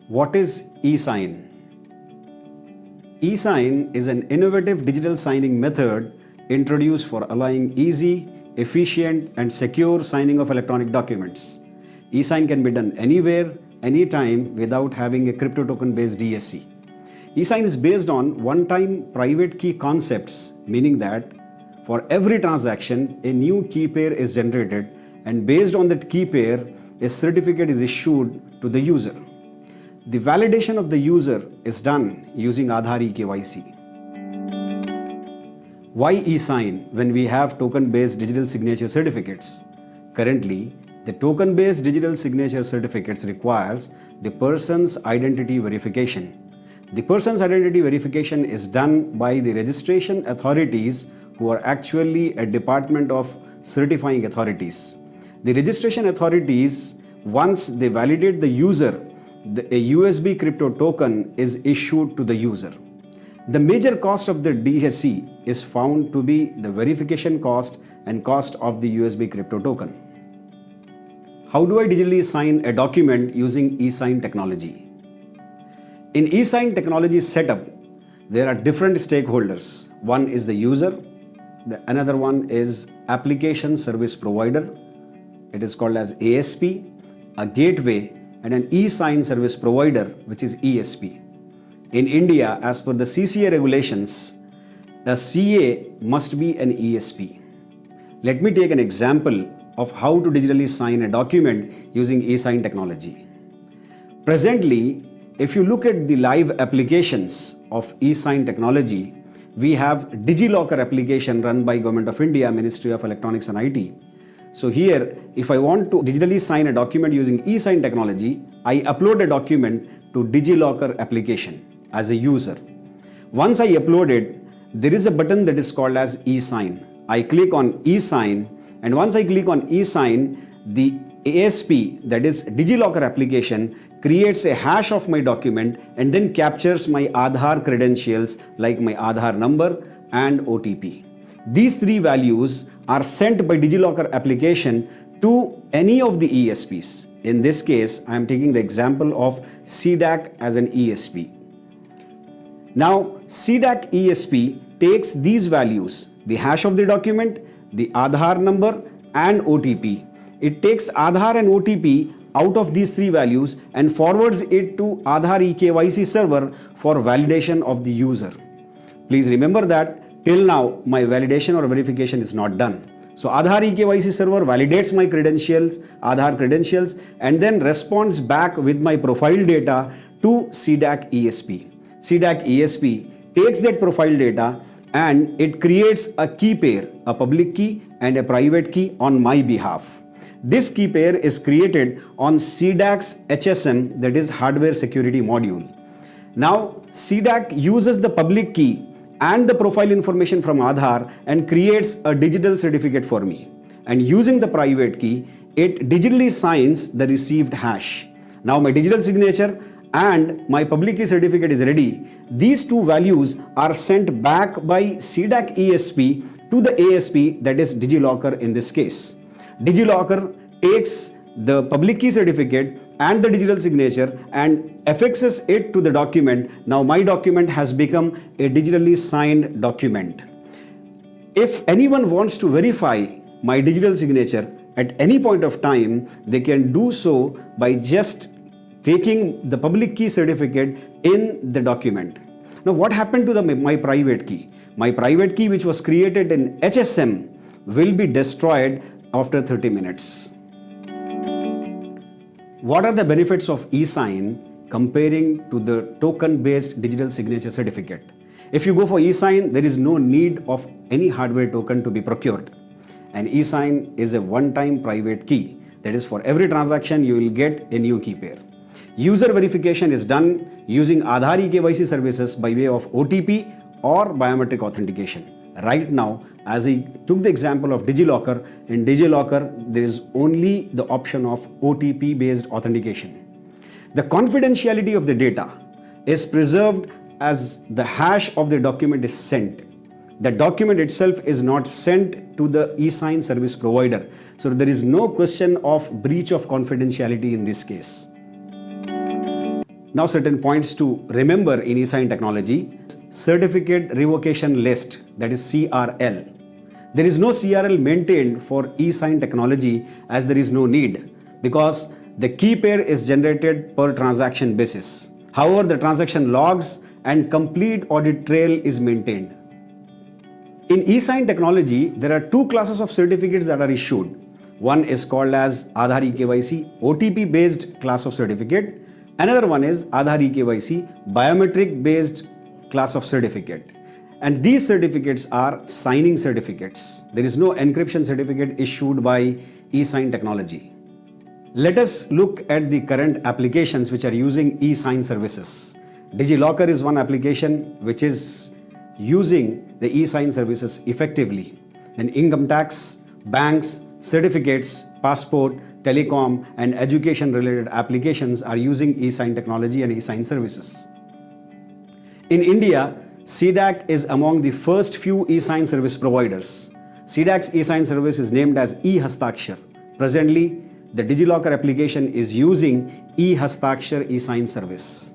What is eSign? eSign is an innovative digital signing method introduced for allowing easy, efficient, and secure signing of electronic documents. eSign can be done anywhere, anytime without having a crypto token based DSC. eSign is based on one-time private key concepts, meaning that for every transaction, a new key pair is generated, and based on that key pair, a certificate is issued to the user. The validation of the user is done using Aadhaar eKYC. Why eSign when we have token-based digital signature certificates? Currently, the token-based digital signature certificates requires the person's identity verification. The person's identity verification is done by the registration authorities who are actually a department of certifying authorities. The registration authorities, once they validate the user, a USB crypto token is issued to the user. The major cost of the DSC is found to be the verification cost and cost of the USB crypto token. How do I digitally sign a document using eSign technology? In eSign technology setup, there are different stakeholders. One is the user, another one is application service provider. It is called as ASP, a gateway, and an eSign service provider, which is ESP. In India, as per the CCA regulations, a CA must be an ESP. Let me take an example of how to digitally sign a document using eSign technology. Presently, if you look at the live applications of eSign technology, we have DigiLocker application run by Government of India, Ministry of Electronics and IT. So here, if I want to digitally sign a document using eSign technology, I upload a document to DigiLocker application as a user. Once I upload it, there is a button that is called as eSign. I click on eSign, and once I click on eSign, the ASP, that is DigiLocker application, creates a hash of my document and then captures my Aadhaar credentials like my Aadhaar number and OTP. These three values are sent by DigiLocker application to any of the ESPs. In this case, I am taking the example of CDAC as an ESP. Now, CDAC ESP takes these values, the hash of the document, the Aadhaar number, and OTP. It takes Aadhaar and OTP out of these three values and forwards it to Aadhaar eKYC server for validation of the user. Please remember that till now, my validation or verification is not done. So Aadhaar eKYC server validates my credentials, Aadhaar credentials, and then responds back with my profile data to CDAC ESP. CDAC ESP takes that profile data and it creates a key pair, a public key and a private key on my behalf. This key pair is created on CDAC's HSM, that is Hardware Security Module. Now, CDAC uses the public key and the profile information from Aadhaar and creates a digital certificate for me. And using the private key, it digitally signs the received hash. Now my digital signature and my public key certificate is ready. These two values are sent back by CDAC ESP to the ASP, that is DigiLocker in this case. DigiLocker takes the public key certificate and the digital signature and affixes it to the document. Now my document has become a digitally signed document. If anyone wants to verify my digital signature at any point of time, they can do so by just taking the public key certificate in the document. Now what happened to my private key? My private key, which was created in HSM, will be destroyed after 30 minutes. What are the benefits of eSign comparing to the token-based digital signature certificate? If you go for eSign, there is no need of any hardware token to be procured. And eSign is a one-time private key. That is, for every transaction, you will get a new key pair. User verification is done using Aadhaar eKYC services by way of OTP or biometric authentication. Right now, as I took the example of DigiLocker, in DigiLocker, there is only the option of OTP-based authentication. The confidentiality of the data is preserved as the hash of the document is sent. The document itself is not sent to the eSign service provider. So there is no question of breach of confidentiality in this case. Now certain points to remember in eSign technology. Certificate Revocation List, that is CRL. There is no CRL maintained for eSign technology as there is no need because the key pair is generated per transaction basis. However, the transaction logs and complete audit trail is maintained. In eSign technology, there are two classes of certificates that are issued. One is called as Aadhaar eKYC, OTP based class of certificate. Another one is Aadhaar eKYC, biometric based class of certificate. And these certificates are signing certificates. There is no encryption certificate issued by eSign technology. Let us look at the current applications which are using eSign services. DigiLocker is one application which is using the eSign services effectively. Then income tax, banks, certificates, passport, telecom and education related applications are using eSign technology and eSign services. In India, CDAC is among the first few eSign service providers. CDAC's eSign service is named as eHastakshar. Presently, the DigiLocker application is using eHastakshar eSign service.